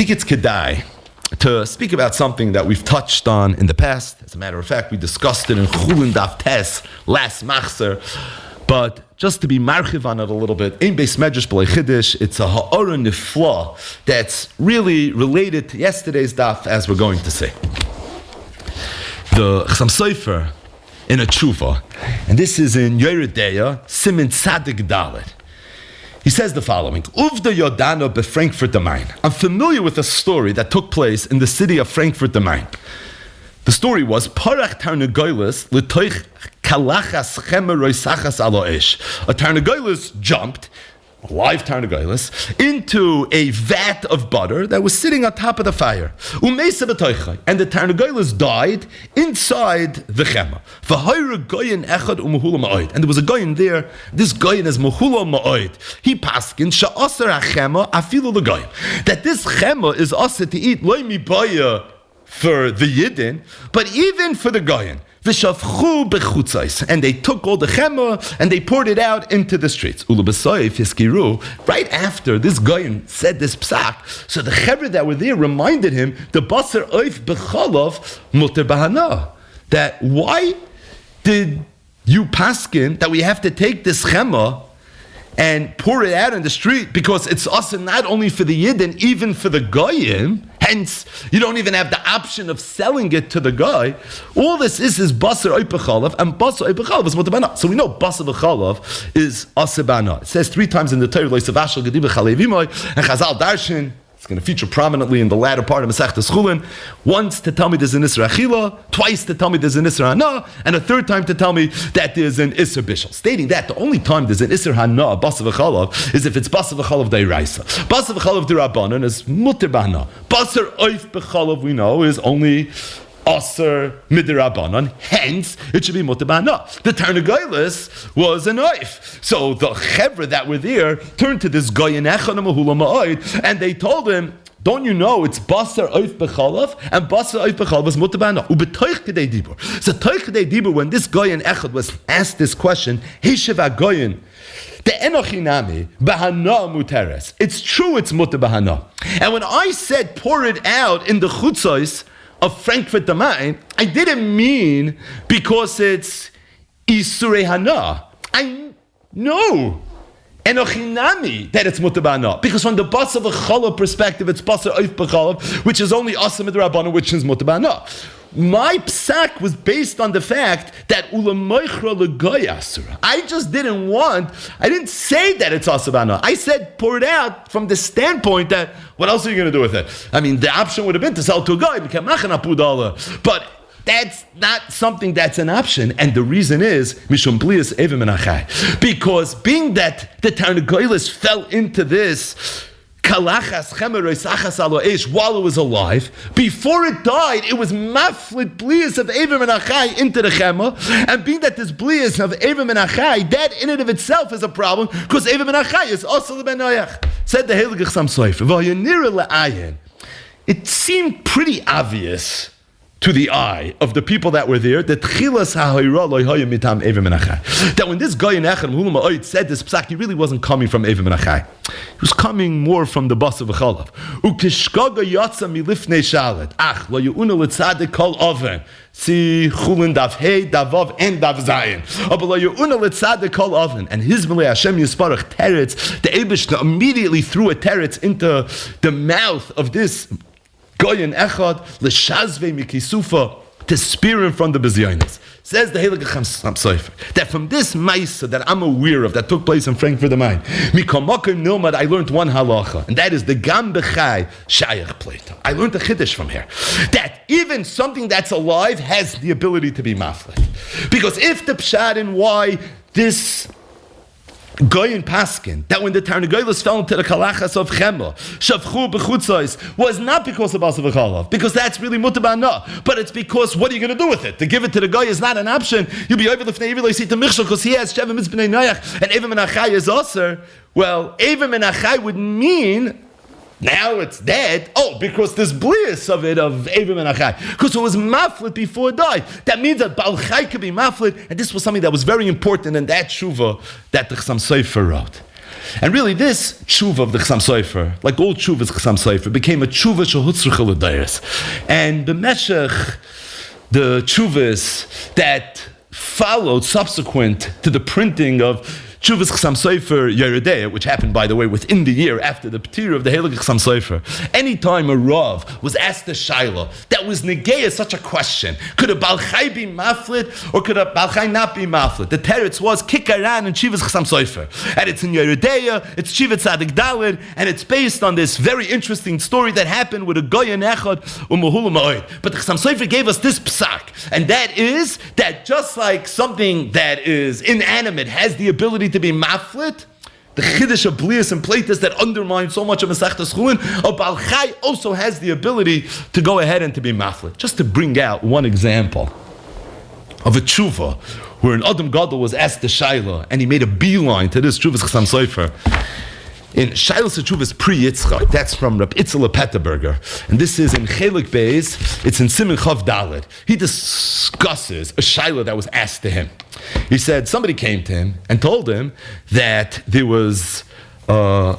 think it's kedai to speak about something that we've touched on in the past. As a matter of fact, we discussed it in Chulin Daf Tes last Machzer, but just to be marchiv on it a little bit, Ein Beis Medrash B'lei Chiddush, it's a ha'ara nifla that's really related to yesterday's daf, as we're going to see. The Chassam Sofer in a tshuva, and this is in Yeredeya, Simin Tzadik Dalet. He says the following: Uvda Yodano be Frankfurt am Main. I'm familiar with a story that took place in the city of Frankfurt am Main. The story was Parach Tarnagoylis l'toich kalachas chemer roisachas alo ish. A Tarnagoylis jumped, a live Tarnagoylis, into a vat of butter that was sitting on top of the fire. Umeisa b'toichai, and the Tarnagoylis died inside the chemer. V'hoyre goyin echad u'mehula ma'oid, and there was a goyin there. This goyin is mehula ma'oid. He paskin sha'aser ha'chema afilu l'goyin, that this chema is aser to eat loy mibaya for the Yidden, but even for the Goyin. V'shavchu bechutzais, and they took all the chema and they poured it out into the streets. Ulubasoif hiskiru. Right after this Goyin said this psak, so the chevra that were there reminded him the basar oif bechalov muter bahana. That why did you paskin that we have to take this chema and pour it out in the street, because it's also not only for the Yidden, even for the Goyim. Hence, you don't even have the option of selling it to the guy. All this is basar oipechalav, and basar oipechalav is mutabana. So we know basar v'chalav is asebana. It says 3 times in the Torah, loisavashal gediba chalevimoy, and Chazal Darshan. It's going to feature prominently in the latter part of Masechtas Chulin. Once to tell me there's an Isra Achila, twice to tell me there's an Isra Hana, and a third time to tell me that there's an Isra Bishul. Stating that the only time there's an Isra Hana, Basar V'chalav, is if it's Basar V'chalav Deiraisa. Basar V'chalav D'Rabbanan is Mutter B'hana. Basar Oif B'chalav, we know, is only Aser Midrabanan, hence it should be Mutter B'hana. The Tarnagoylis was an oif. So the chevra that were there turned to this Goyin Echad Mahula Ma'oid, and they told him, don't you know it's Basar Oif B'chalav, and Basar Oif B'chalav was Mutter B'hana. Ubetoich Kedei Dibur. So Toich Kedei Dibur, when this Goyin Echad was asked this question, Hishev HaGoyin, the Enochinami, Bahana Muteres. It's true, it's Mutter B'hana. And when I said pour it out in the chutzos of Frankfurt am Main, I didn't mean because it's Isurei Hana. I know Enochinami that it's Mutter B'hana, because from the Basar V'chalav perspective, it's Basar Oif B'chalav, which is only Asa Midrabanan, which is Mutter B'hana. My psak was based on the fact that Ulamoichra L'goy Asura. I didn't say that it's Asa B'hana. I said pour it out from the standpoint that what else are you going to do with it? I mean, the option would have been to sell to a guy, but that's not something that's an option, and the reason is Mishum Blias Evim Menachai, because being that the Tarnagoylis fell into this Kalachas Chemer Roisachas Alo Eish while it was alive, before it died, it was maflit blias of Evim Menachai into the Chemer, and being that this blias of Evim Menachai, that in and of itself is a problem, because Evim Menachai is also the Benoyach. Said the Heilige Chassam Sofer, V'hayanira le'ayin. It seemed pretty obvious to the eye of the people that were there that when this guy in Echad said this psak, he really wasn't coming from Evim Menachai. He was coming more from the Basar V'chalav. Ukishkaga yatsa milifnei shalet. Ach, lo yu'una l'tzadik kol oven. See Chulin Dav Hey, Dav Vav, and Dav Zayin. But lo yu'una l'tzadik kol oven. And his Milei Hashem Yisparach teretz, the Eibishter immediately threw a teretz into the mouth of this Goyin Echad, l'shazvei mikisufa, to spear him from the Bezyonis. Says the Heilige Chassam Sofer that from this Maisa that I'm aware of that took place in Frankfurt am Main, Mikomokim Nilmad, I learned one halacha, and that is the Gam Bechai Shayach Pleta. I learned a chiddush from here, that even something that's alive has the ability to be maflet. Because if the pshat and why this Goyin Paskin, that when the Tarnagoylis fell into the Kalachas of Chema, Shavchu B'chutzos, was not because of Basar V'chalav, because that's really Mutter B'hana, but it's because what are you going to do with it? To give it to the guy is not an option. You'll be over the Fnei Yivil, you see the Michshel, because he has Sheva Mitzbnei Noach, and Evim Menachai is Aser. Well, Evim Menachai would mean now it's dead. Oh, because there's bliss of it, of Evim Menachai. Because it was maflit before it died. That means that Baal Chai could be maflit, and this was something that was very important in that tshuva that the Chassam Sofer wrote. And really, this tshuva of the Chassam Sofer, like all tshuvas Chassam Sofer, became a tshuva shehutzricha l'dayos. And b'meshech, the tshuvas that followed subsequent to the printing of Tshuvas Chassam Sofer Yeridea, which happened, by the way, within the year after the P'tir of the Heilig Chassam Sofer. Anytime a Rav was asked a Shaila that was negaya such a question, could a Baal Chai be maflit or could a Baal Chai not be maflit? The teretz was Kikaran and Tshuvas Chassam Sofer. And it's in Yeridea, it's Tshuvas Tzadik Daled, and it's based on this very interesting story that happened with a Goyen Echad Umahulu Ma'od. But the Chassam Sofer gave us this psak, and that is that just like something that is inanimate has the ability to be maflit, the chiddush of blias and plaitis that undermine so much of Masechtas Chulin, a Baal Chai also has the ability to go ahead and to be maflit. Just to bring out one example of a tshuva where an Adam Gadol was asked the Shaila and he made a beeline to this Tshuvas Chassam Sofer. In Shailas Tshuvas Pri Yitzchak, that's from Rab Itzela Petterberger, and this is in Chelik Beis, it's in Siman Chav Daled. He discusses a Shaila that was asked to him. He said somebody came to him and told him that there was a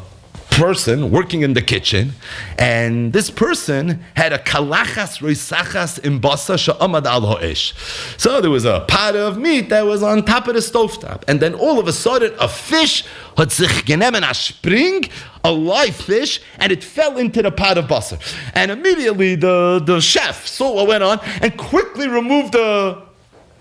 person working in the kitchen, and this person had a kalachas roisachas in basa sha'amad al ha'esh. So there was a pot of meat that was on top of the stovetop, and then all of a sudden a fish had sich genommen a spring, a live fish, and it fell into the pot of basa. And immediately the chef saw what went on and quickly removed the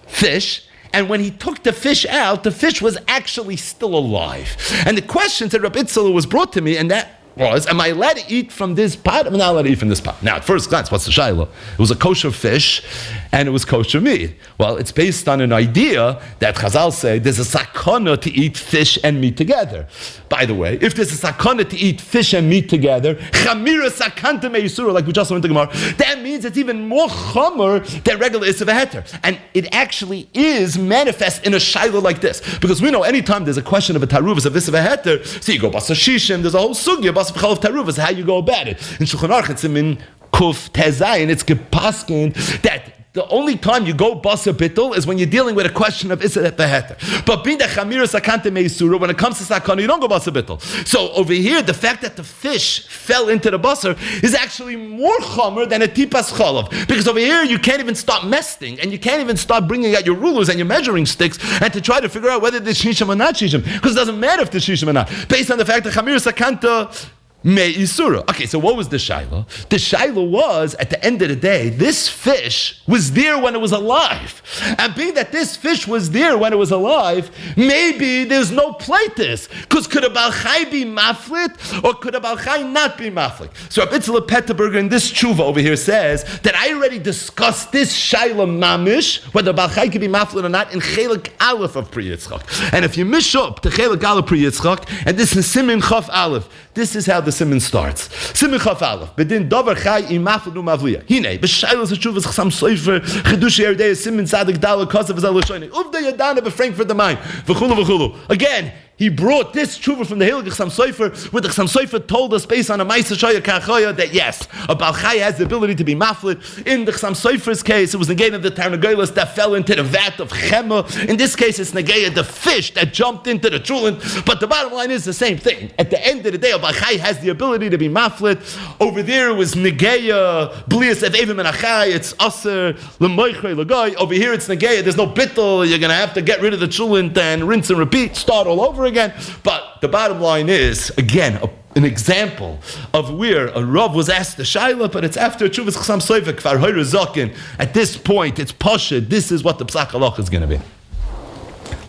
fish. And when he took the fish out, the fish was actually still alive. And the question to Rabbi Itzela was brought to me, and that was, am I allowed to eat from this pot? I'm not allowed to eat from this pot. Now, at first glance, what's the shaila? It was a kosher fish, and it was kosher meat. Well, it's based on an idea that Chazal say there's a sakana to eat fish and meat together. By the way, if there's a sakana to eat fish and meat together, chamira sakanta meisura, like we just learned in the Gemara, that means it's even more chomer than regular isav heter. And it actually is manifest in a shaila like this. Because we know anytime there's a question of a taruvas of isav heter, so you go basa shishim, there's a whole sugya, basa b'chalav taruvas, how you go about it. In Shulchan Aruch, it's in Kuf Tezayin, it's gepaskin that the only time you go basa bittul is when you're dealing with a question of isra beheter. But being the chamira sakante meisura, when it comes to sakana, you don't go basa bittul. So over here, the fact that the fish fell into the basar is actually more chomer than a tipas chalav. Because over here, you can't even start mesting, and you can't even start bringing out your rulers and your measuring sticks and to try to figure out whether there's shishim or not shishim. Because it doesn't matter if there's shishim or not. Based on the fact that chamira sakanta Me Isura. Okay, so what was the Shaila? The Shaila was, at the end of the day, this fish was there when it was alive. And being that this fish was there when it was alive, maybe there's no plaitis. Because could a Baal Chai be maflit, or could a Baal Chai not be maflit? So Rabbi Itzela Petterberger in this tshuva over here says that I already discussed this Shaila mamish, whether Baal Chai can be maflit or not, in Chelik Aleph of Pri Yitzchak. And if you mish up to Chelik Aleph Pri Yitzchak, and this is Simin Chaf Aleph, this is how the Siman starts. Siman Chaf Aleph. Bedin Dover Chai Imaflu Mavliya. Hine. B'Shailas Tshuvas Chassam Sofer Chedush Yerdei Siman Tzadik Dala Kosav Zaloshoyne. Uvda Yadana b'Frankfurt the Main. V'chulu v'chulu. Again, he brought this tshuva from the Heilig Chassam Sofer, where the Chassam Sofer told us based on a Ma'aseh Shaya Kachoya that yes, a Baal Chai has the ability to be maflit. In the Chassam Sofer's case, it was negated of the Tarnagolas that fell into the vat of Chema. In this case, it's negated the fish that jumped into the chulin. But the bottom line is the same thing. At the end of the day, a Baal Chai has the ability to be maflit. Over there, it was negeya blias of evim and achai. It's aser lemoichrei legoy. Over here, it's negeya. There's no bittul. You're going to have to get rid of the chulin and rinse and repeat, start all over again. But the bottom line is, again, an example of where a Rav was asked the Shaila, but it's after Tshuvas Chassam Sofer Kfar Hoyre Zokin. At this point, it's Pasha. This is what the Psak Halach is going to be.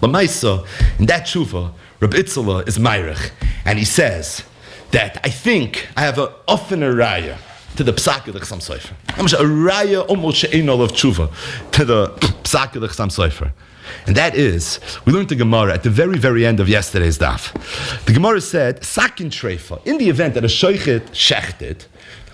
Lamaisa, in that Tshuva, Rabbi Itzela is Meirich, and he says that I think I have often a raya to the Psak of the Chassam Sofer. I'm a raya almost she'enol of Tshuva to the Psak of the Chassam Sofer. And that is, we learned the Gemara at the very, very end of yesterday's daf. The Gemara said, Sakin Treifa, in the event that a Shoichet shechted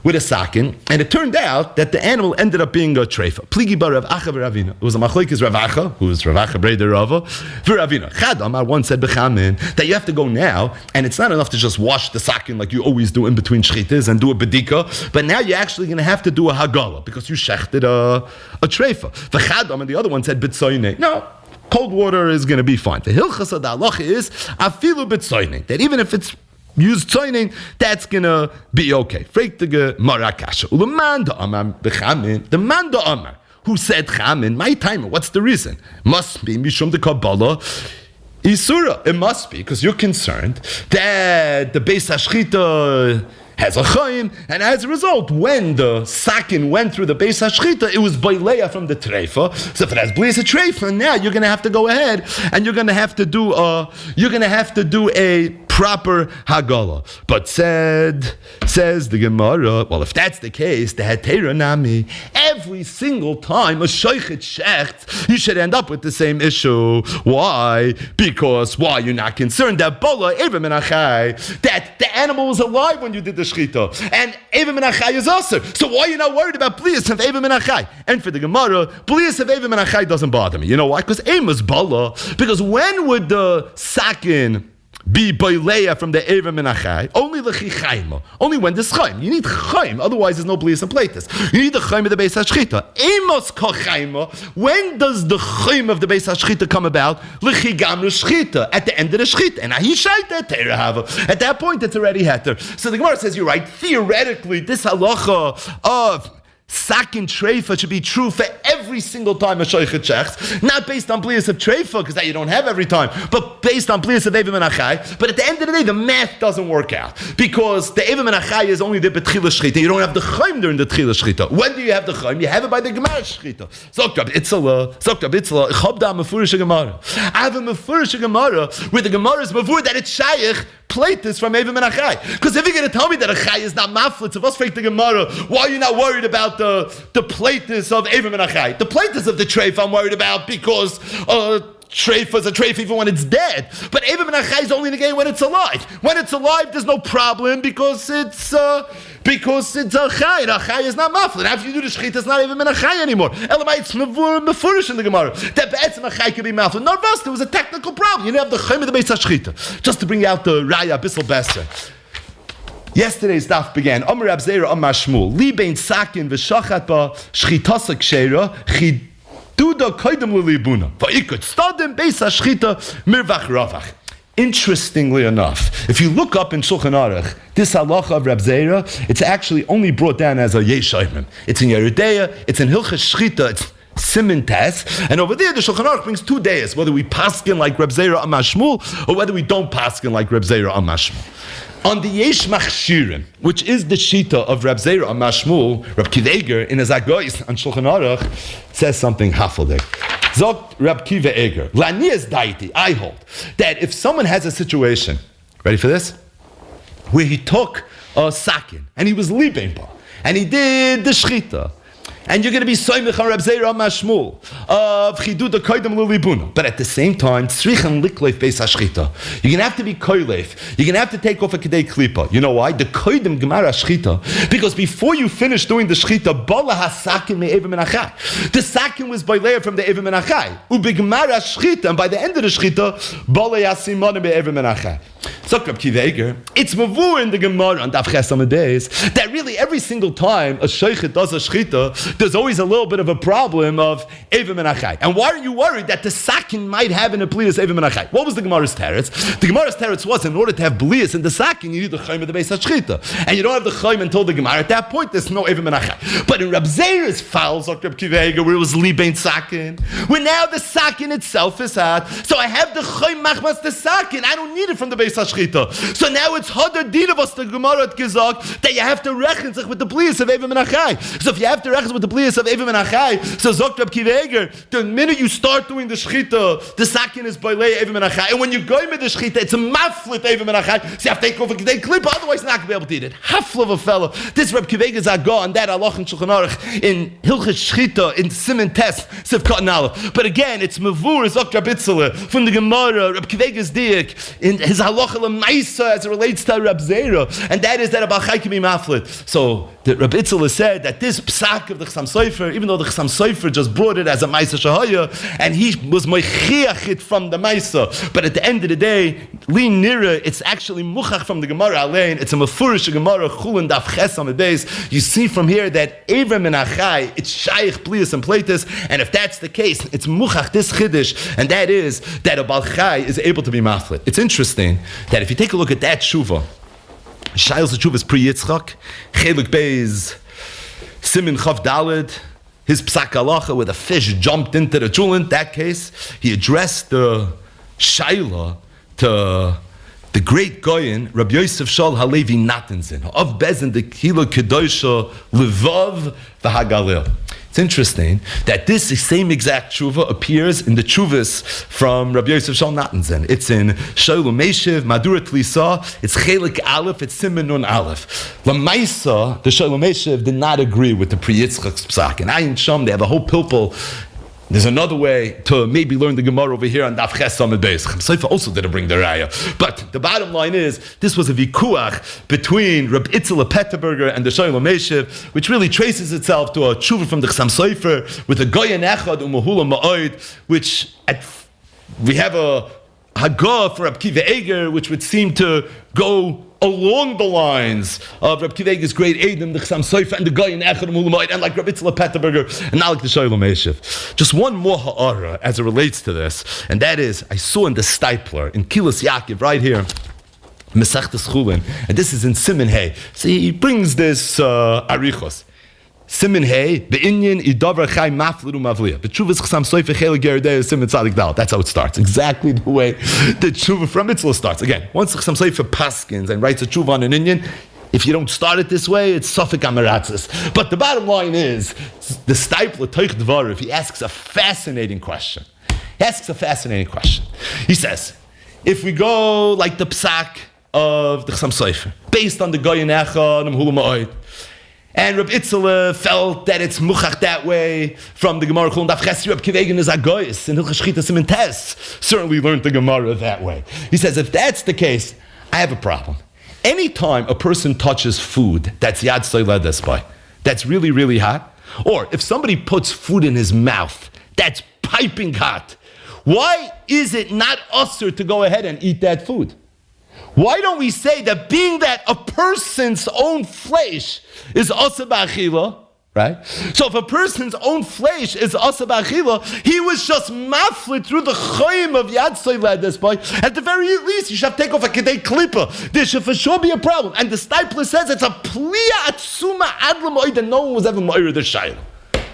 with a Sakin, and it turned out that the animal ended up being a Treifa. Pligi bar Rav Acha v'Ravina. It was a Machlokes Rav Acha, who was Rav Acha Breder Rava, v'Ravina. Chad Amar once said B'chamin, that you have to go now, and it's not enough to just wash the Sakin like you always do in between Shchitas and do a Bedika, but now you're actually going to have to do a Hagala, because you shechted a Treifa. V'chad Amar, the other one said B'tzoyne. No. cold water is going to be fine. The hilchas of the halacha is afilu b'tzoyning, that even if it's used tzoyning, that's going to be okay. Frek the Gemara kasha. Uleman da'amar b'chamin, the man da'amar, who said chamin, my timer, what's the reason? Must be mishum de kabbalah isura. It must be because you're concerned that the Beis HaShchita has a chayim, and as a result, when the sakin went through the Beis HaShchita, it was boileya from the treifa. So if it has blias a treifa, now you're going to have to go ahead and you're going to have to do a proper hagala. But says the Gemara, well, if that's the case, the hetera nami, every single time a shoichet shecht, you should end up with the same issue. Why? Because you're not concerned that bola eva menachai, that the animal was alive when you did the shchita, and eva menachai is also. So why are you not worried about blias of eva menachai? And for the Gemara, blias of eva menachai doesn't bother me. You know why? Because ema's bola. Because when would the sakin be boileya from the Eva Menachai? Only the Chichaima. Only when there's Chaim. You need Chaim, otherwise there's no blias and platis. You need the Chaim of the Beis HaShchita. Emos Kochaima. When does the Chaim of the Beis HaShchita come about? L'chigam Shchita. At the end of the Shchita. And Ahishaita Teirahava. At that point it's already heter. So the Gemara says, you're right, theoretically this halacha of sakin treifa should be true for every single time a shoichet shechts, not based on blias of treifa, because that you don't have every time, but based on blias of eva menachai. But at the end of the day, the math doesn't work out, because the eva menachai is only the betchila shchita. You don't have the chaim during the tchila shchita. When do you have the chaim? You have it by the gemara shchita. Zoktab itzala, chabda mefurish gemara. I have a mefurish gemara where the gemara is mavur that it's shayich plaitis from eva menachai. Because if you're going to tell me that a chai is not maflit, of us fake the gemara, why are you not worried about the plaitis of eva menachai? The plaitis of the treif I'm worried about, because treif is a treif even when it's dead. But eva menachai is only negated when it's alive. When it's alive, there's no problem, because it's a chai. A chai is not maflit. After you do the shechita, it's not even menachai anymore. Elamai, it's mefurish in the Gemara that be'etzem a chai could be maflit. No, there was a technical problem. You didn't have the chaim of the Beis HaShchita. Just to bring out the raya bissel besser. Yesterday's daf began. Amar Rab Zera Amar Shmuel Li bein sakin v'shachat ba shchitasa ksheira chiduda koydem l'libuna va'ikut stadim Beis HaShchita mirvach ravach. Interestingly enough, if you look up in Shulchan Aruch, this halacha of Rab Zera, it's actually only brought down as a yesh shayim. It's in Yeridea, it's in Hilchas Shchita, it's Siman Tes, and over there the Shulchan Aruch brings two days, whether we paskin like Rab Zera Amar Shmuel, or whether we don't paskin like Rab Zera Amar Shmuel. On the Yesh Machshirim, which is the Shita of Rab Zera Amar Shmuel, Rab Kiva Eger in his Agois on Shulchan Aruch says something hafaldik. Zogt Rab Kiva Eger, Lanias Daiti, I hold that if someone has a situation, ready for this, where he took a sakin and he was libemba and he did the shchita, and you're going to be soymich on Rab Zera Amar Shmuel of chiduda koydem l'libuna. But at the same time, tzrichan likleif Beis HaShchita. You're going to have to be koyleif. You're going to have to take off a kedei klipa. You know why? The koydem gemara shchita. Because before you finish doing the shchita, bala hasakin me eva menachai. The sakin was by layer from the eva menachai. Ubi gemara shchita. And by the end of the shchita, bala yasimon me eva menachai. So Rab Kiva Eger, it's mavur in the Gemara on Daf Ches Amud Beis that really every single time a sheichet does a shchita, there's always a little bit of a problem of eva menachai. And why are you worried that the sakin might have in a blias eva menachai? What was the Gemara's teretz? The Gemara's teretz was in order to have blias in the sakin, you need the chaim of the Beis HaShchita, and you don't have the chaim until the Gemara. At that point, there's no eva menachai. But in Rab Zera's fouls, Rab Kiva Eger, where it was libein sakin, where now the sakin itself is hot, so I have the chaim machmas the sakin. I don't need it from the Beis HaShchita. So now it's hadar din of us the Gemara at gesagt that you have to reckon sich with the blias of eva menachai. So if you have to reckon with the blias of eva menachai, so zokt Rab Kiva Eger, the minute you start doing the shchita, the sakin is boilei eva menachai, and when you go with the shchita, it's a maflit eva menachai. So you have to take off a kedei klipa, otherwise you're not going to be able to eat it. Hafla of a fellow. This Rab Kiva Eger is ago on that halach in Shulchan Aruch in Hilchas Shchita in Siman Tes Sivkat and Aleph. But again, it's mavur zokt Rab Itzala from the Gemara. Rab Kiva Eger's diak in his halach halacha l'maisa as it relates to Rab Zera, and that is that a Baal Chai can be maflit. So the Rab Itzel said that this psak of the Chassam Sofer, even though the Chassam Sofer just brought it as a Maisa Shahaya, and he was moichiach it from the Maisa, but at the end of the day, li nira, it's actually muchach from the Gemara Alein. It's a mefurish Gemara Chulin Daf Ches on the base. You see from here that Avram and Achai, it's Shaykh Plius and Platus, and if that's the case, it's muchach this chiddush, and that is that a Baal Chai is able to be maflit. It's interesting that if you take a look at that tshuva, Shailos tshuva is Pri Yitzchak, Chelik Beis, Simin Chav Daled, his psak halacha where the fish jumped into the chulin. That case, he addressed the shaila to the great Goyen, Rabbi Yosef Shal Halevi Natanzin, of Bezin the Kila Kedosha Levav v'Hagalil. It's interesting that this same exact tshuva appears in the tshuvas from Rabbi Yosef Shal Natanzin. It's in Shalom Meshiv, Madura Tlisa, it's Chelik Aleph, it's Siman Nun Aleph. Lamaisa, the Shalom Meshiv did not agree with the Pri Yitzchak's psak. And Ayin Sham, they have a whole pilpul. There's another way to maybe learn the Gemara over here on Daf Ches Samed Beis. Chaim also didn't bring the raya. But the bottom line is, this was a vikuach between Reb Itzel Petterberger and the Shalom Meshiv, which really traces itself to a tshuva from the Chassam Sofer with a Goyen Echad Umahula Ma'od, which we have a Hagah for Reb Kiva Eger, which would seem to go along the lines of Reb Kiva Eger's great Edom, the Chassam Sofer, and the Goyen Echad Umahula Ma'od, and like Reb Itzel Petterberger, and now like the Shalom Meshiv. Just one more ha'ara as it relates to this, and that is, I saw in the Stipler, in Kilas Yaakov, right here, Mesachtes Chulin, and this is in Siman Hey. So he brings this arichos. Siman Hey, be'inyan idavar chai maflidu mavliya. B'tshuvas chasam soife chele geredei siman tzadik dal. That's how it starts. Exactly the way the tshuva from Mitzvah starts. Again, once chasam soife paskins and writes a tshuva on an inyan, if you don't start it this way, it's Sofik Amaratzis. But the bottom line is, the Stipler Toich Dvarav, he asks a fascinating question. He says, if we go like the psak of the Chassam Sofer, based on the Goyen Echad and Mehula Ma'od, and Reb Itzel felt that it's muchach that way from the Gemara Chulin Daf Ches. Reb Kiva Eger is Agoyis, and Hilchas Shchita Siman Tes certainly learned the Gemara that way. He says, if that's the case, I have a problem. Anytime a person touches food that's Yad Soiledes by, that's really, really hot, or if somebody puts food in his mouth that's piping hot, why is it not usher to go ahead and eat that food? Why don't we say that being that a person's own flesh is asa b'achila, right? So if a person's own flesh is asa b'achila, he was just maflit through the chayim of Yad Soiledes by. At the very least, you should have to take off a kedei klipa. There should for sure be a problem. And the Stipler says it's a pliya atzuma adlam oid, and no one was ever ma'ir the shayla.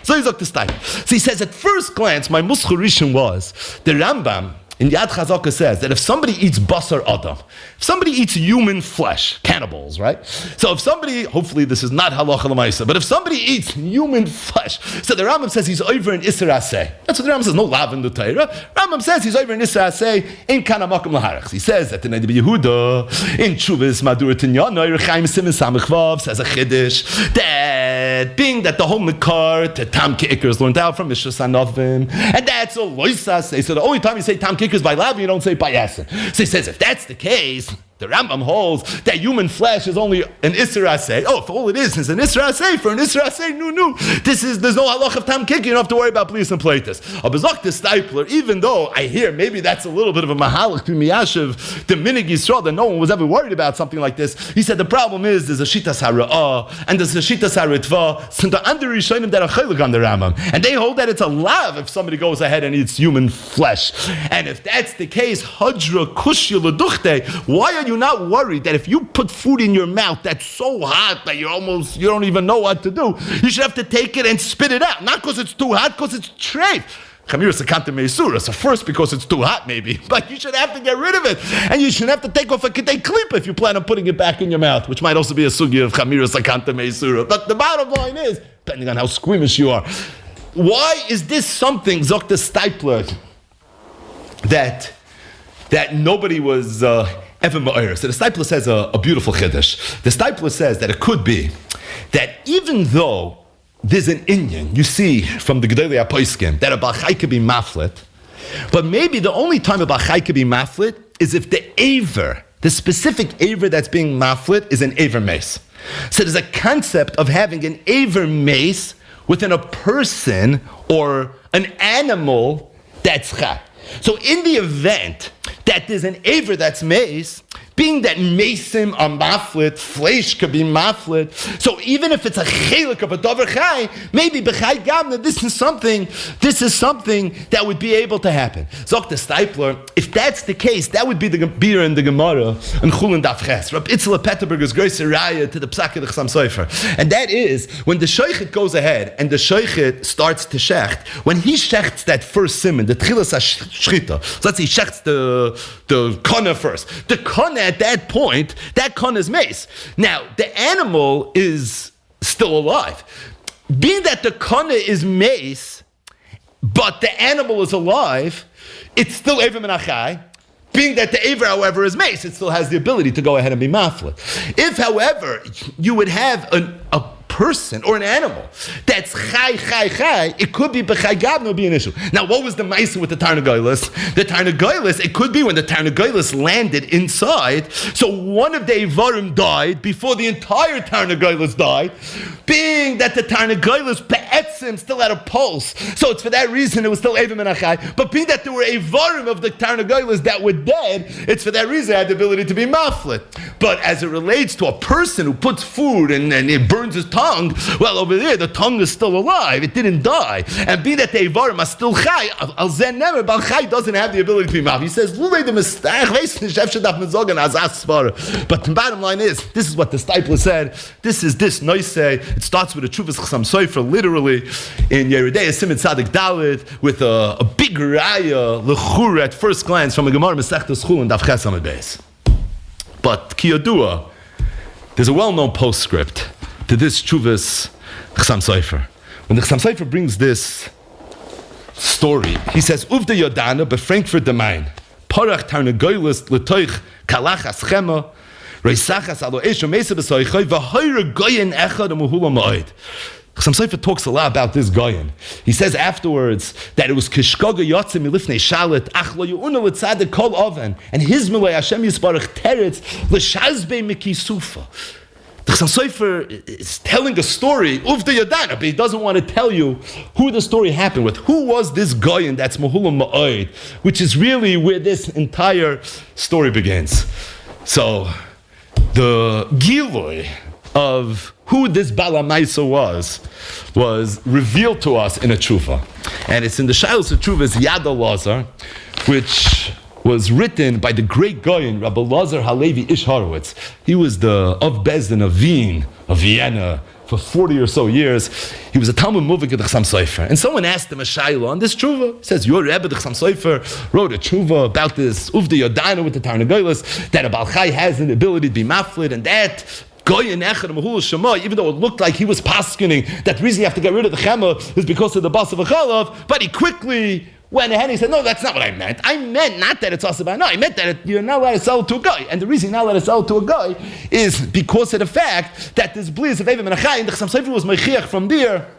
So he's like the Stipler. So he says at first glance, my muscharishin was the Rambam in Yad Chazaka says that if somebody eats basar adam, if somebody eats human flesh, cannibals, right? So if somebody, hopefully this is not halacha l'maisa, but if somebody eats human flesh, so the Rambam says he's over in Isser Aseh. That's what the Rambam says, no lav in the Torah. Rambam says he's over in Isser Aseh, in kana makom laharach. He says that in Nedi Yehuda, in Chuvas Madura Tinyana, Yerchaim Simen Samech Vav, says a chiddush, that being that the whole Mekar to Tam Ke'ikr is learned out from Mishra Sanovim, and that's a loisas. So the only time you say Tam Ke'ikr is by lav, you don't say by yasin. So he says if that's the case, the Rambam holds that human flesh is only an Isser Aseh. Oh, if all it is an Isser Aseh, for an Isser Aseh, there's no halach of Tam Kik, you don't have to worry about Plius and Plaitis. A Bezok the Stipler, even though I hear maybe that's a little bit of a mahalach to Miyashiv, the Minig Yisrael, that no one was ever worried about something like this. He said the problem is there's a Shitas Hara'ah, and there's a Shitas Haritva, so the under Rishonim that are chaylik on the Rambam. And they hold that it's a lav if somebody goes ahead and eats human flesh. And if that's the case, Hajra Kushya Leduchte, why are you not worried that if you put food in your mouth that's so hot that you don't even know what to do, you should have to take it and spit it out? Not because it's too hot, because it's treif. Chamir Sakanta Meisura. So first because it's too hot maybe, but you should have to get rid of it. And you should have to take off a kedei klip if you plan on putting it back in your mouth, which might also be a sugya of Chamir Sakanta Meisura. But the bottom line is, depending on how squeamish you are, why is this something, Zokta Stipler, that nobody was ever ma'ir? So the Stipler says a beautiful chiddush. The Stipler says that it could be that even though there's an inyan, you see from the Gedolei HaPoskim, that a Baal Chai could be maflit, but maybe the only time a Baal Chai could be maflit is if the aver The specific aver that's being maflit is an aver mace. So there's a concept of having an aver mace within a person or an animal that's chai. So in the event that there's an aver that's mace, being that mesim are maflit, flesh could be maflit. So even if it's a chelik of a dover chai, maybe b'chai gamna, this is something that would be able to happen. Zok the Stipler, if that's the case, that would be the beer in the Gemara and Chulin Daf Ches. Rab Itzla Petterberg is größer raya to the Psak of the Chassam Sofer. And that is, when the Shochet goes ahead and the Shochet starts to shecht, when he shechts that first simon, the Tchilas HaShrita, so let's say he shechts the Kana first. The Kana at that point, that Kana is mace. Now, the animal is still alive. Being that the Kana is mace, but the animal is alive, it's still Ever Menachai. Being that the Aver, however, is mace, it still has the ability to go ahead and be maflet. If, however, you would have a person or an animal that's chai, it could be b'chai gabno be an issue. Now, what was the ma'isa with the Tarnagoylis? The Tarnagoylis, it could be when the Tarnagoylis landed inside, so one of the Ivarim died before the entire Tarnagoylis died, being that the Tarnagoylis be'etzim still had a pulse. So it's for that reason it was still Eivim and Achai. But being that there were Ivarim of the Tarnagoylis that were dead, it's for that reason it had the ability to be maflit. But as it relates to a person who puts food and it burns his tongue, well, over there, the tongue is still alive. It didn't die. And being that the Ivarim are still chai, al-zen never, but chai doesn't have the ability to be maf. He says, but the bottom line is, this is what the Stipler said. This is this noise. It starts with a Chuvas Chassam Sofer, literally, in Yeridei Siman Tzadik Dalet, with a big raya, l'chur at first glance, from a Gemara Masechtas Chulin Daf Ches Amud Beis. But Kiyodua, there's a well-known postscript to this Chuvas Chassam Sofer. When the Chassam Sofer brings this story, he says, Uvda Yodana be Frankfurt the Main, Parach Tarnagoylis l'toich kalachas chema, Reisachas alo esho mesa b'soichoy, v'hoyre goyen echad amuhula ma'od. Chassam Sofer talks a lot about this goyen. He says afterwards that it was kishkoga yotzim milifnei shalit, ach lo yu'una l'tzadik kol oven, and his milay Hashem yisbarach teretz l'shazbei mikisufa. The Chassam Sofer is telling a story of the Yadana, but he doesn't want to tell you who the story happened with. Who was this goyen that's Mahula Ma'od, which is really where this entire story begins. So, the Giloy of who this Bala Maisa was revealed to us in a tshuva. And it's in the Shilos of Tshuva's Yad Lazar, which was written by the great Goyen, Rabbi Lazar Halevi Ish Horowitz. He was the of Bezdin of Wien, of Vienna, for 40 or so years. He was a Talmud Muvik of the Chassam Sofer. And someone asked him a shayla on this tshuva. He says, your Rebbe, the Chassam Sofer, wrote a tshuva about this Uvda Yodana with the Tarnagoylis, that a Baal Chai has an ability to be maflit, and that Goyen Echad Mahul Shema, even though it looked like he was paskening that the reason you have to get rid of the chema is because of the bas of a chalav, but he quickly went ahead and he said, no, that's not what I meant. I meant not that it's asaba. No, I meant that you're not allowed to sell it to a guy. And the reason you're not allowed to sell it to a guy is because of the fact that this bliss of Evim and Achai, and the Chassam Sofer was mechiach from there,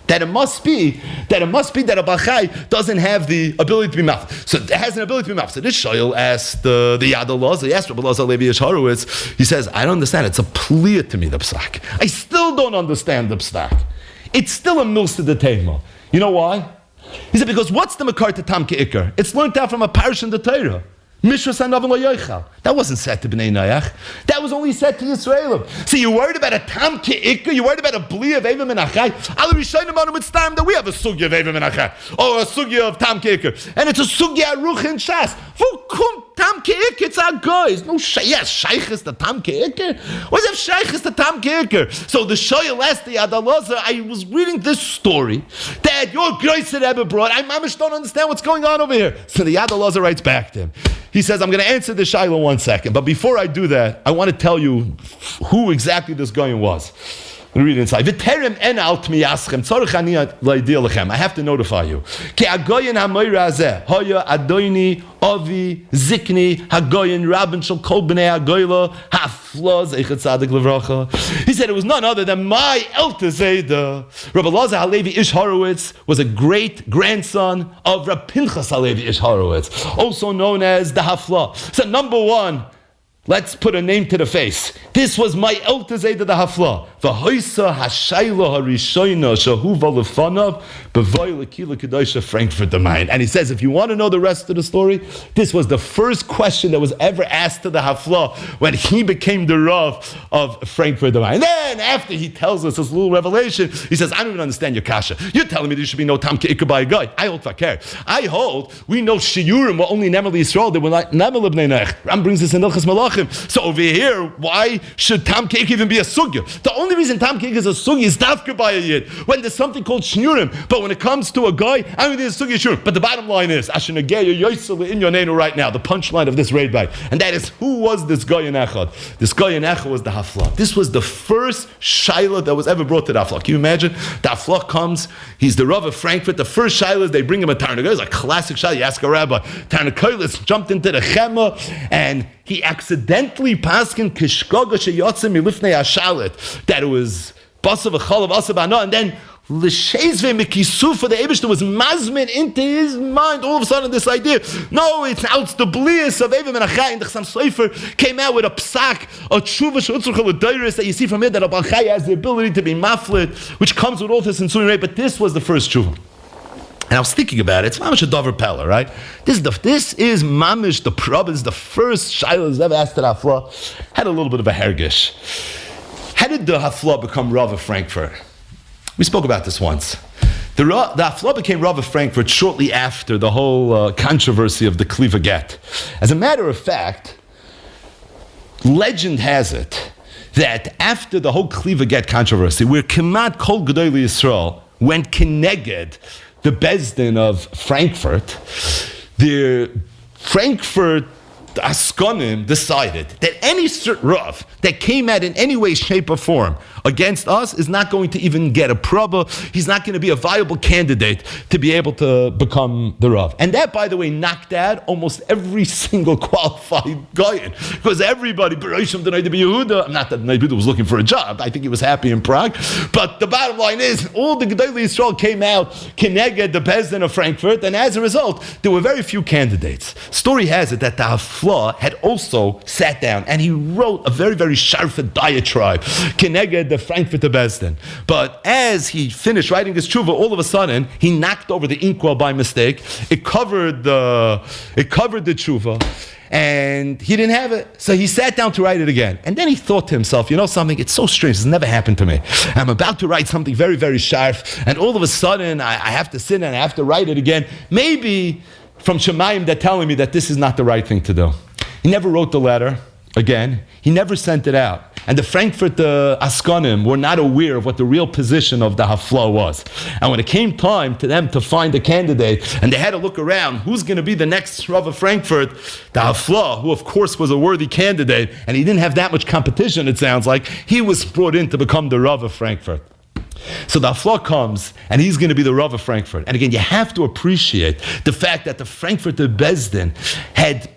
that it must be that a Baal Chai doesn't have the ability to be maf. So it has an ability to be maf. So this shoyl asked the Yad Lazar, he asked Rabbi Lazar Levi Ish Horowitz, he says, I don't understand, it's a pliya to me, the psak. I still don't understand the psak. It's still a milsa de tema. You know why? He said, because what's the makar to tam ke'ikar? It's learned out from a parish in the Torah. Mishra Sanavin lo yoichal. That wasn't said to Bnei Noach. That was only said to Yisraelim. So you're worried about a tam ke'ikar? You're worried about a bli of Evim and Achai? Al Rishonim Anu Mitzrayim that we have a sugya of Evim and Achai. Or a sugya of tam ke'ikar. And it's a sugya ruch in Shas. Vukum tam ke'ikar? It's our guys. No, yes, shaykh is the tam ke'ikar. What's if shaykh is the tam ke'ikar? So the shoyel asked the Yad Lazar, I was reading this story that your Groiser Rebbe brought. I mamish don't understand what's going on over here. So the Yad Lazar writes back to him. He says, I'm going to answer the shayla 1 second. But before I do that, I want to tell you who exactly this guy was. Let me read it inside. V'terem en al tmiyaschem, tzorech ani la'idil lechem. I have to notify you. Ki hagoyen ha'moira hazeh, hoya adoini, avi, zikni, hagoyen, rabin shel kol b'nei hagoyla, ha'flaz, eichet tzadik levracha. He said it was none other than my Elter Zayda. Rabbi Lazar Halevi Ish Horowitz was a great grandson of Rabbi Pinchas Halevi Ish Horowitz, also known as the Hafla. So number one, Let's put a name to the face. This was my Eltazed of the Hafla. V'hoisa hashayla harishoyna shahuva lefanav b'voy lekila kedosha Frankfurt the Main. And he says, if you want to know the rest of the story, this was the first question that was ever asked to the Hafla when he became the Rav of Frankfurt the Main. And then after he tells us this little revelation, he says, I don't even understand your kasha. You're telling me there should be no tam ke'ikah by a guy. I hold fakir. I hold, we know shiurim were only Nemel Yisrael. They were like Nemel Ibnei Nech. Ram brings this in Ilchas Malachim. So over here, why should tam ke'ikah even be a sugya? The only reason tam ke'ikah is a sugya is dafka by a yid. When there's something called shnurim. But when it comes to a guy, I mean there's sugya shnurim. But the bottom line is, Asher Negeya Yoisel in your nenu right now, the punchline of this raid bite. And that is, who was this guy in Echad? This guy in Echad was the Hafla. This was the first Shaila that was ever brought to the Hafla. Can you imagine? The Hafla comes, he's the Rav of Frankfurt. The first Shaila is they bring him a Tarnakoilis. It's a classic Shaila. You ask a rabbi. Tarnakoilis jumped into the Chema and he accidentally paskin kishkoga sheyotzim milifnei hashalit that it was basav achalav asav ana, and then l'sheizve mikisufa the Eibishter was mazmin into his mind all of a sudden this idea. No, it's the blias of Evim and Achai, and the Chassam Sofer came out with a psak, a tshuva she'utzrucha l'dairis that you see from here that a Balchai has the ability to be maflit, which comes with all this in Sunnah, but this was the first tshuva. And I was thinking about it. It's mamish a davar pella, right? This is mamish the problem. This is the first shayla that's ever asked to the Hafla. Had a little bit of a hergish. How did the Hafla become Rav of Frankfurt? We spoke about this once. The Hafla became Rav of Frankfurt shortly after the whole controversy of the Kliva Get. As a matter of fact, legend has it that after the whole Kliva Get controversy, where Kemat Kol Gedolei Yisrael went keneged the Bezdin of Frankfurt, the Frankfurt Askonim decided that any Rav that came out in any way, shape, or form against us is not going to even get a probah. He's not going to be a viable candidate to be able to become the Rav. And that, by the way, knocked out almost every single qualified guy. Because everybody, Bereishim denied to be Yehuda. Not that Yehuda was looking for a job. I think he was happy in Prague. But the bottom line is, all the Gedolei Yisrael came out, Keneged, the Bezdin of Frankfurt, and as a result, there were very few candidates. Story has it that the Hafla had also sat down and he wrote a very, very sharp diatribe, Keneged, the Frankfurter Bezdin. But as he finished writing his tshuva, all of a sudden he knocked over the inkwell by mistake. It covered the tshuva, and he didn't have it. So he sat down to write it again. And then he thought to himself, you know something? It's so strange. It's never happened to me. I'm about to write something very, very sharp, and all of a sudden I have to sit and I have to write it again. Maybe from Shemayim they're telling me that this is not the right thing to do. He never wrote the letter again. He never sent it out. And the Frankfurt Askonim were not aware of what the real position of the Hafla was. And when it came time to them to find a candidate, and they had to look around, who's going to be the next Rav of Frankfurt, the Hafla, who of course was a worthy candidate, and he didn't have that much competition, it sounds like, he was brought in to become the Rav of Frankfurt. So the Hafla comes, and he's going to be the Rav of Frankfurt. And again, you have to appreciate the fact that the Frankfurter Bezdin had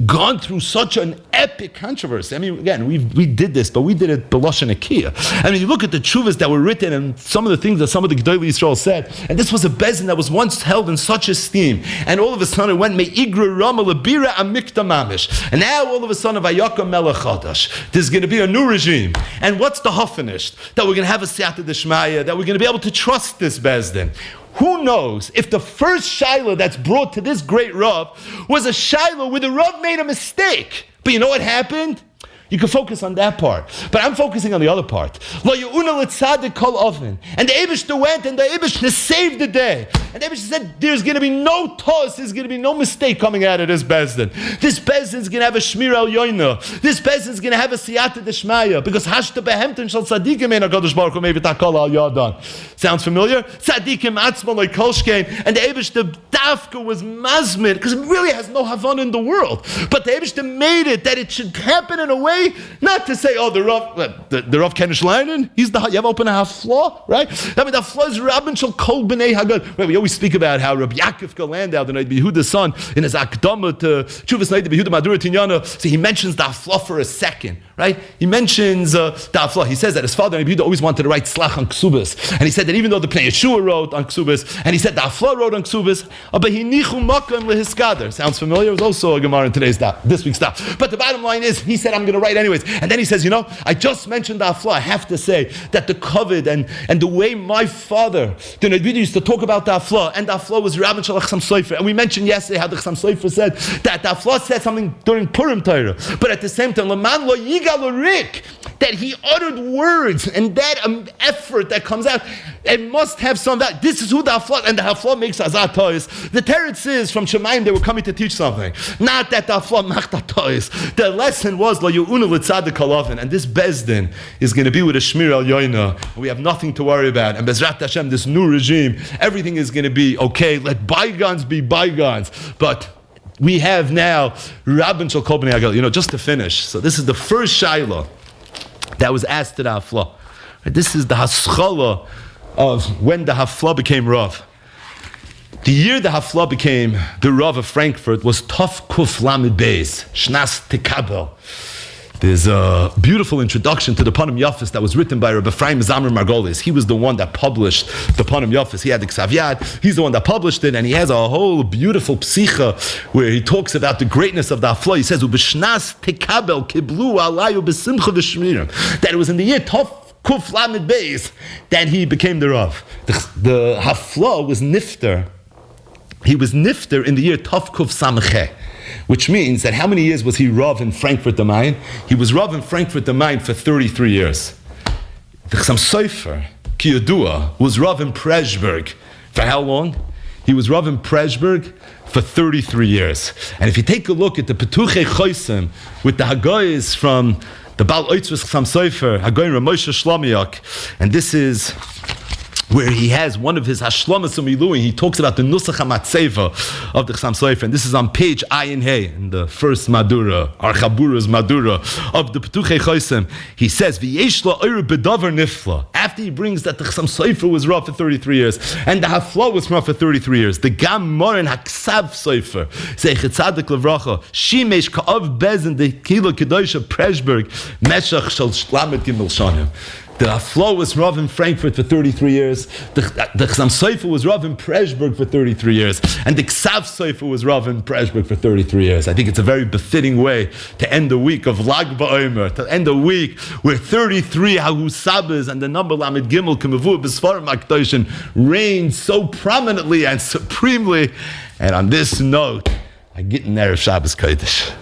gone through such an epic controversy. I mean, again, we did this, but we did it b'lashon Akiyah. I mean, you look at the tshuvas that were written and some of the things that some of the Gedolei Yisrael said, and this was a Bezdin that was once held in such esteem, and all of a sudden it went me'igra rama lebira amikta mamish, and now all of a sudden vayaka melech chadash. There's going to be a new regime, and what's the huffinish? That we're going to have a siyata d'shmaya, that we're going to be able to trust this Bezdin. Who knows if the first Shiloh that's brought to this great Rav was a Shiloh where the Rav made a mistake. But you know what happened? You can focus on that part. But I'm focusing on the other part. Lo yu'una l'tzadik kol oven. And the Eibishter went and the Eibishter saved the day. And the Eibishter said, there's going to be no toss, there's going to be no mistake coming out of this Bezdin. This Bezdin is going to have a Shmir al Yoina. This Bezdin is going to have a Siyata Deshmaya. Because Hashta behemten shal tzadikim ein HaKadosh Baruch Hu mevi takol al yadan. Sounds familiar? Tzadikim atzma like kolshkein. And the Eibishter dafka was mazmid, because it really has no Havana in the world. But the Eibishter made it that it should happen in a way, not to say, oh, the Rav Kenish Leinen, you have open a Hafla, right? I mean, the Hafla is Rabban shel kol b'nei Hagad. Wait, we always speak about how Rabbi Yaakov Landau, the Noid Yehuda's son, in his Akdama to Chuvas Noid Yehuda Madura Tinyana, so he mentions the Hafla for a second, right? He mentions the Hafla. He says that his father Noid Yehuda always wanted to write Slach on Ksubas, and he said that even though the Pnei Yeshua wrote on Ksubas, and he said the Hafla wrote on Ksubas, but he nichu makam lehiskader. Sounds familiar? It was also a Gemara in this week's daf. But the bottom line is, he said, I'm going to write anyways. And then he says, I just mentioned the Hafla. I have to say that the covet and the way my father, the Noid Yehuda, used to talk about the Hafla, and the Hafla was Rabban Shalach Chasam Sofer. And we mentioned yesterday how the Chasam Sofer said that the Hafla said something during Purim Torah, but at the same time, Laman lo yigal rik, that he uttered words, and that effort that comes out, it must have some that. This is who the Hafla, and the Hafla makes Azat Tois. The Teretz is from Shemaim they were coming to teach something. Not that the Hafla machta Tois. The lesson was lo yu'unu l'tzadik halavin, and this Bezdin is going to be with a Shmir al Yoina. We have nothing to worry about. And Bezrat Hashem, this new regime, everything is going to be okay. Let bygones be bygones. But we have now Rabban Shal Kol Bnei Agel. Just to finish. So this is the first Shaila that was asked to the Hafla. This is the Haschala of when the Hafla became Rav. The year the Hafla became the Rav of Frankfurt was Tov Kuf Lamed Beis, Shnas Tekabel. There's a beautiful introduction to the Panim Yafis that was written by Rabbi Ephraim Zamir Margolis. He was the one that published the Panim Yafis. He had the Ksav Yad. He's the one that published it, and he has a whole beautiful psicha where he talks about the greatness of the Hafla. He says, "Ubishnas tekabel kiblu alayu besimcha v'shmirim." That it was in the year Tov Kuf Lamed Beis that he became the Rav. The Hafla was nifter. He was nifter in the year Tov Kuf Samche, which means that how many years was he Rav in Frankfurt am Main? He was Rav in Frankfurt am Main for 33 years. The Chassam Sofer, Ki Yadua, was Rav in Preshberg for how long? He was Rav in Preshberg for 33 years. And if you take a look at the Petuchei Chosim with the Hagoyes from the Baal Oitzvus Chassam Sofer, Hagoyim Ramosha Shlomiyak, and this is where he has one of his Hashlamas Umiluim. He talks about the Nusach HaMatzeva of the Chassam Sofer, and this is on page Ayin Hey in the first Madura, Archabura's Madura of the Petuchei Chosim. He says, "V'yesh la oir bedavar nifla." After he brings that the Chassam Sofer was Rav for 33 years, and the Hafla was Rav for 33 years, the Gam Morin Haksav Sofer, Zeichet Tzadik Levracha, Shimesh Ka'av Bezin, the Kilo Kedosha Preshberg, Meshach Shal Shlamet Gimel Shanim. The Hafla was Rav in Frankfurt for 33 years. The Chassam Sofer was Rav in Preshberg for 33 years. And the Ksav Sofer was Rav in Preshberg for 33 years. I think it's a very befitting way to end the week of Lag BaOmer, to end a week where 33 Hahusabas and the number Lamed Gimel Kemavur B'Sfarim HaKdoshin reign so prominently and supremely. And on this note, I get in Erev Shabbos Kodesh.